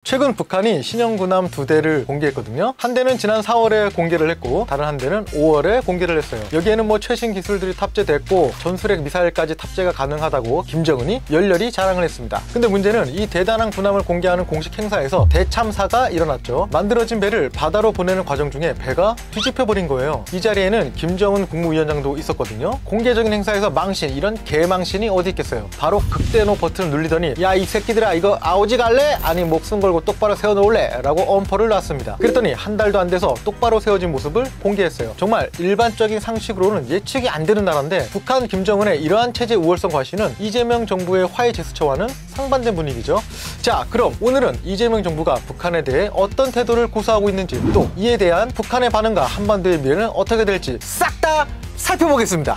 최근 북한이 신형군함 2대를 공개했거든요. 한 대는 지난 4월에 공개를 했고 다른 한 대는 5월에 공개를 했어요. 여기에는 뭐 최신 기술들이 탑재됐고 전술핵 미사일까지 탑재가 가능하다고 김정은이 열렬히 자랑을 했습니다. 근데 문제는 이 대단한 군함을 공개하는 공식 행사에서 대참사가 일어났죠. 만들어진 배를 바다로 보내는 과정 중에 배가 뒤집혀버린 거예요. 이 자리에는 김정은 국무위원장도 있었거든요. 공개적인 행사에서 망신, 이런 개망신이 어디 있겠어요. 바로 극대노 버튼을 누르더니 야 이 새끼들아 이거 아오지 갈래? 아니 목숨 걸고 똑바로 세워놓을래? 라고 엄포를 놨습니다. 그랬더니 한 달도 안 돼서 똑바로 세워진 모습을 공개했어요. 정말 일반적인 상식으로는 예측이 안 되는 나라인데 북한 김정은의 이러한 체제 우월성 과시는 이재명 정부의 화해 제스처와는 상반된 분위기죠. 자, 그럼 오늘은 이재명 정부가 북한에 대해 어떤 태도를 고수하고 있는지, 또 이에 대한 북한의 반응과 한반도의 미래는 어떻게 될지 싹 다 살펴보겠습니다.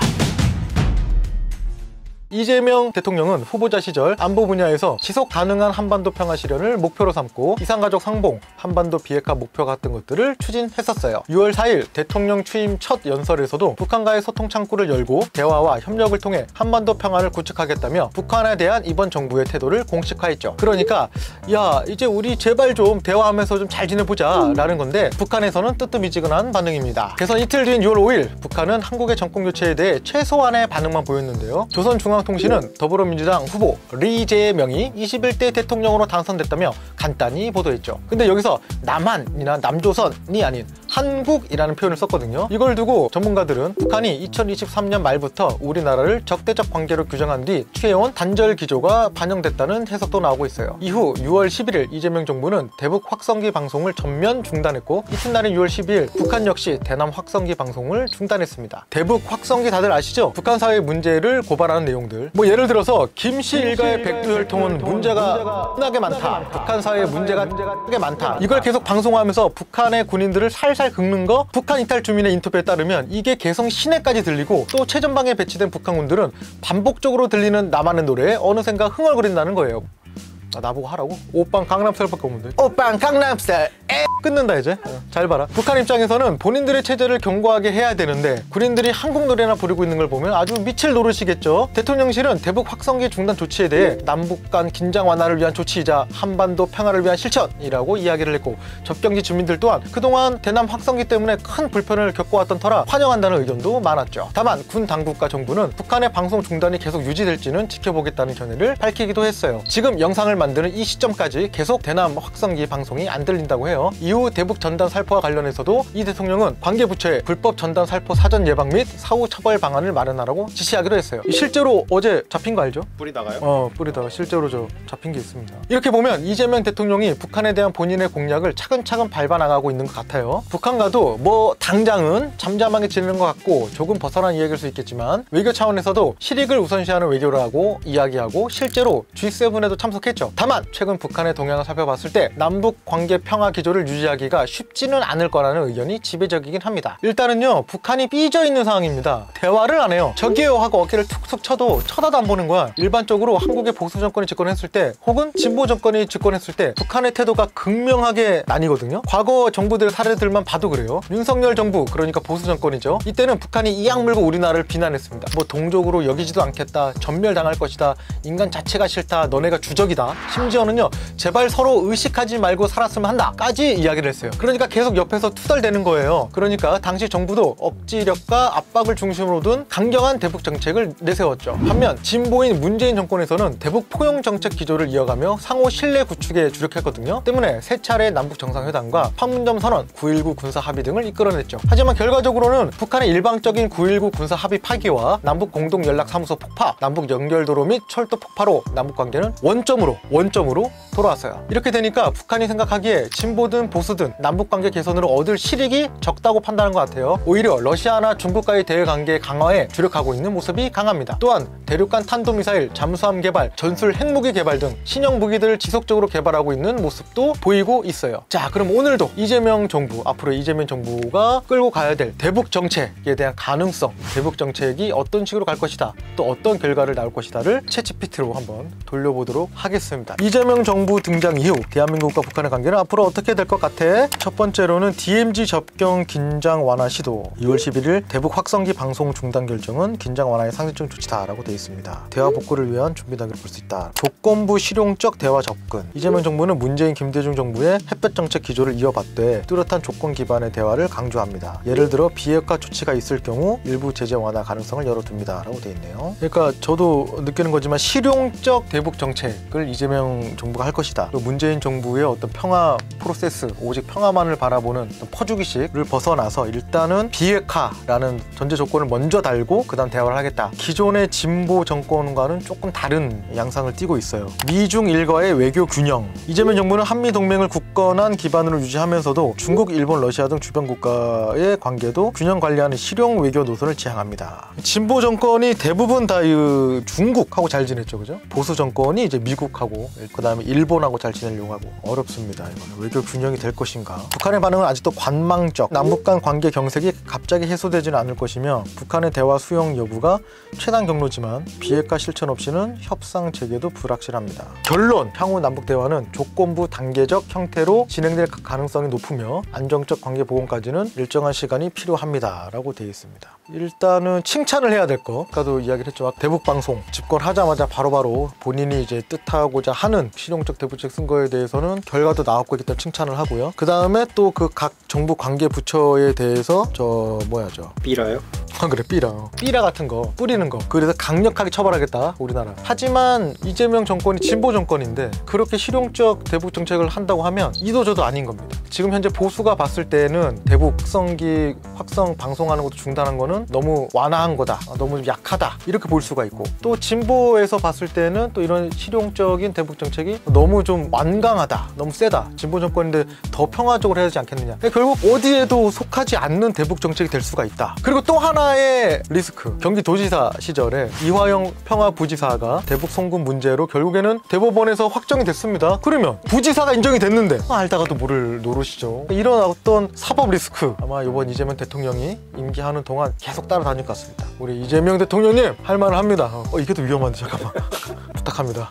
이재명 대통령은 후보자 시절 안보 분야에서 지속 가능한 한반도 평화 실현을 목표로 삼고 이산가족 상봉, 한반도 비핵화 목표 같은 것들을 추진했었어요. 6월 4일 대통령 취임 첫 연설에서도 북한과의 소통 창구를 열고 대화와 협력을 통해 한반도 평화를 구축하겠다며 북한에 대한 이번 정부의 태도를 공식화했죠. 그러니까 야 이제 우리 제발 좀 대화하면서 좀 잘 지내보자 라는 건데 북한에서는 뜨뜻미지근한 반응입니다. 그래서 이틀 뒤인 6월 5일 북한은 한국의 정권 교체에 대해 최소한의 반응만 보였는데요. 조선중앙통신은 더불어민주당 후보 리재명이 21대 대통령으로 당선됐다며 간단히 보도했죠. 근데 여기서 남한이나 남조선이 아닌 한국이라는 표현을 썼거든요. 이걸 두고 전문가들은 북한이 2023년 말부터 우리나라를 적대적 관계로 규정한 뒤 취해온 단절 기조가 반영됐다는 해석도 나오고 있어요. 이후 6월 11일 이재명 정부는 대북 확성기 방송을 전면 중단했고 이튿날인 6월 12일 북한 역시 대남 확성기 방송을 중단했습니다. 대북 확성기 다들 아시죠? 북한 사회 문제를 고발하는 내용들, 뭐 예를 들어서 김씨 일가의 백두혈통은 문제가 흔하게 많다, 북한 사회에 문제가 크게 많다, 이걸 계속 방송하면서 북한의 군인들을 살살 긁는 거, 북한 이탈 주민의 인터뷰에 따르면 이게 개성 시내까지 들리고 또 최전방에 배치된 북한군들은 반복적으로 들리는 남한의 노래에 어느샌가 흥얼거린다는 거예요. 나보고 하라고? 오빤 강남스타일밖에 없는데. 오빤 강남스타일 끊는다 이제. 잘 봐라. 북한 입장에서는 본인들의 체제를 견고하게 해야 되는데 군인들이 한국 노래나 부르고 있는 걸 보면 아주 미칠 노릇이겠죠. 대통령실은 대북 확성기 중단 조치에 대해 남북 간 긴장 완화를 위한 조치이자 한반도 평화를 위한 실천이라고 이야기를 했고, 접경지 주민들 또한 그동안 대남 확성기 때문에 큰 불편을 겪어왔던 터라 환영한다는 의견도 많았죠. 다만 군 당국과 정부는 북한의 방송 중단이 계속 유지될지는 지켜보겠다는 견해를 밝히기도 했어요. 지금 영상을 만드는 이 시점까지 계속 대남 확성기 방송이 안 들린다고 해요. 이후 대북 전단 살포와 관련해서도 이 대통령은 관계부처에 불법 전단 살포 사전 예방 및 사후 처벌 방안을 마련하라고 지시하기로 했어요. 실제로 어제 잡힌 거 알죠? 뿌리다가요? 뿌리다가 실제로 잡힌 게 있습니다. 이렇게 보면 이재명 대통령이 북한에 대한 본인의 공약을 차근차근 밟아나가고 있는 것 같아요. 북한과도 뭐 당장은 잠잠하게 지내는 것 같고 조금 벗어난 이야기일 수 있겠지만 외교 차원에서도 실익을 우선시하는 외교라고 이야기하고 실제로 G7에도 참석했죠. 다만 최근 북한의 동향을 살펴봤을 때 남북 관계 평화 기조를 유지하기가 쉽지는 않을 거라는 의견이 지배적이긴 합니다. 일단은요, 북한이 삐져 있는 상황입니다. 대화를 안 해요. 저기요 하고 어깨를 툭툭 쳐도 쳐다도 안 보는 거야. 일반적으로 한국의 보수 정권이 집권했을 때 혹은 진보 정권이 집권했을 때 북한의 태도가 극명하게 나뉘거든요. 과거 정부들의 사례들만 봐도 그래요. 윤석열 정부, 그러니까 보수 정권이죠. 이때는 북한이 이악 물고 우리나라를 비난했습니다. 뭐 동족으로 여기지도 않겠다, 전멸당할 것이다, 인간 자체가 싫다, 너네가 주적이다, 심지어는요 제발 서로 의식하지 말고 살았으면 한다 까지 이야기를 했어요. 그러니까 계속 옆에서 투덜대는 거예요. 그러니까 당시 정부도 억지력과 압박을 중심으로 둔 강경한 대북 정책을 내세웠죠. 반면 진보인 문재인 정권에서는 대북 포용 정책 기조를 이어가며 상호 신뢰 구축에 주력했거든요. 때문에 세 차례 남북 정상회담과 판문점 선언, 9.19 군사 합의 등을 이끌어냈죠. 하지만 결과적으로는 북한의 일방적인 9.19 군사 합의 파기와 남북 공동 연락 사무소 폭파, 남북 연결도로 및 철도 폭파로 남북 관계는 원점으로 돌아왔어요. 이렇게 되니까 북한이 생각하기에 진보든 보수든 남북관계 개선으로 얻을 실익이 적다고 판단한 것 같아요. 오히려 러시아나 중국과의 대외관계 강화에 주력하고 있는 모습이 강합니다. 또한 대륙간 탄도미사일, 잠수함 개발, 전술 핵무기 개발 등 신형 무기들을 지속적으로 개발하고 있는 모습도 보이고 있어요. 자, 그럼 오늘도 이재명 정부, 앞으로 이재명 정부가 끌고 가야 될 대북 정책에 대한 가능성, 대북 정책이 어떤 식으로 갈 것이다, 또 어떤 결과를 나올 것이다를 챗GPT로 한번 돌려보도록 하겠습니다. 이재명 정부 등장 이후 대한민국과 북한의 관계는 앞으로 어떻게 될 것 같아. 첫 번째로는 DMZ 접경 긴장 완화 시도. 2월 11일 대북 확성기 방송 중단 결정은 긴장 완화의 상징적 조치다라고 되어 있습니다. 대화 복구를 위한 준비 단계를 볼 수 있다. 조건부 실용적 대화 접근. 이재명 정부는 문재인 김대중 정부의 햇볕 정책 기조를 이어받되 뚜렷한 조건 기반의 대화를 강조합니다. 예를 들어 비핵화 조치가 있을 경우 일부 제재 완화 가능성을 열어둡니다 라고 되어 있네요. 그러니까 저도 느끼는 거지만 실용적 대북 정책을 이재명 정부가 할 것이다. 그리고 문재인 정부의 어떤 평화 프로세스, 오직 평화만을 바라보는 어떤 퍼주기식을 벗어나서 일단은 비핵화라는 전제 조건을 먼저 달고 그 다음 대화를 하겠다. 기존의 진보 정권과는 조금 다른 양상을 띠고 있어요. 미중 일과의 외교 균형. 이재명 정부는 한미 동맹을 굳건한 기반으로 유지하면서도 중국, 일본, 러시아 등 주변 국가의 관계도 균형 관리하는 실용 외교 노선을 지향합니다. 진보 정권이 대부분 다 중국하고 잘 지냈죠, 그죠? 보수 정권이 이제 미국하고 그 다음에 일본하고 잘 지내려고 하고 어렵습니다. 이거는 외교 균형이 될 것인가? 북한의 반응은 아직도 관망적. 남북 간 관계 경색이 갑자기 해소되지는 않을 것이며 북한의 대화 수용 여부가 최단 경로지만 비핵화 실천 없이는 협상 재개도 불확실합니다. 결론! 향후 남북 대화는 조건부 단계적 형태로 진행될 가능성이 높으며 안정적 관계 복원까지는 일정한 시간이 필요합니다 라고 되어 있습니다. 일단은 칭찬을 해야 될 거. 아까도 이야기를 했지만 대북방송 집권하자마자 바로바로 본인이 이제 뜻하고자 하는 실용적 대북책 쓴 거에 대해서는 결과도 나왔고 있기 때문에 칭찬을 하고요. 그 다음에 또 그 각 정부 관계 부처에 대해서 삐라요? 그래, 삐라 같은 거 뿌리는 거, 그래서 강력하게 처벌하겠다 우리나라. 하지만 이재명 정권이 진보 정권인데 그렇게 실용적 대북 정책을 한다고 하면 이도저도 아닌 겁니다. 지금 현재 보수가 봤을 때는 대북 확성기 확성 방송하는 것도 중단한 거는 너무 완화한 거다, 너무 좀 약하다 이렇게 볼 수가 있고, 또 진보에서 봤을 때는 또 이런 실용적인 대북 정책이 너무 좀 완강하다, 너무 세다, 진보 정권인데 더 평화적으로 해야 되지 않겠느냐. 결국 어디에도 속하지 않는 대북 정책이 될 수가 있다. 그리고 또 하나의 리스크, 경기도지사 시절에 이화영 평화부지사가 대북 송금 문제로 결국에는 대법원에서 확정이 됐습니다. 그러면 부지사가 인정이 됐는데 알다가도 모를 노릇이죠. 이런 어떤 사법 리스크 아마 이번 이재명 대통령이 임기하는 동안 계속 따라다닐 것 같습니다. 우리 이재명 대통령님 할 말을 합니다. 이게 더 위험한데 잠깐만 부탁합니다.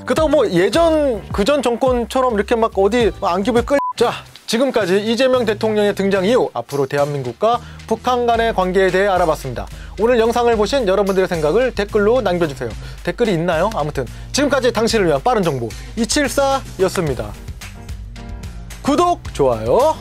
그렇다고 뭐 예전 그전 정권처럼 이렇게 막 어디 안기부에 자, 지금까지 이재명 대통령의 등장 이후 앞으로 대한민국과 북한 간의 관계에 대해 알아봤습니다. 오늘 영상을 보신 여러분들의 생각을 댓글로 남겨주세요. 댓글이 있나요? 아무튼 지금까지 당신을 위한 빠른 정보 274였습니다. 구독, 좋아요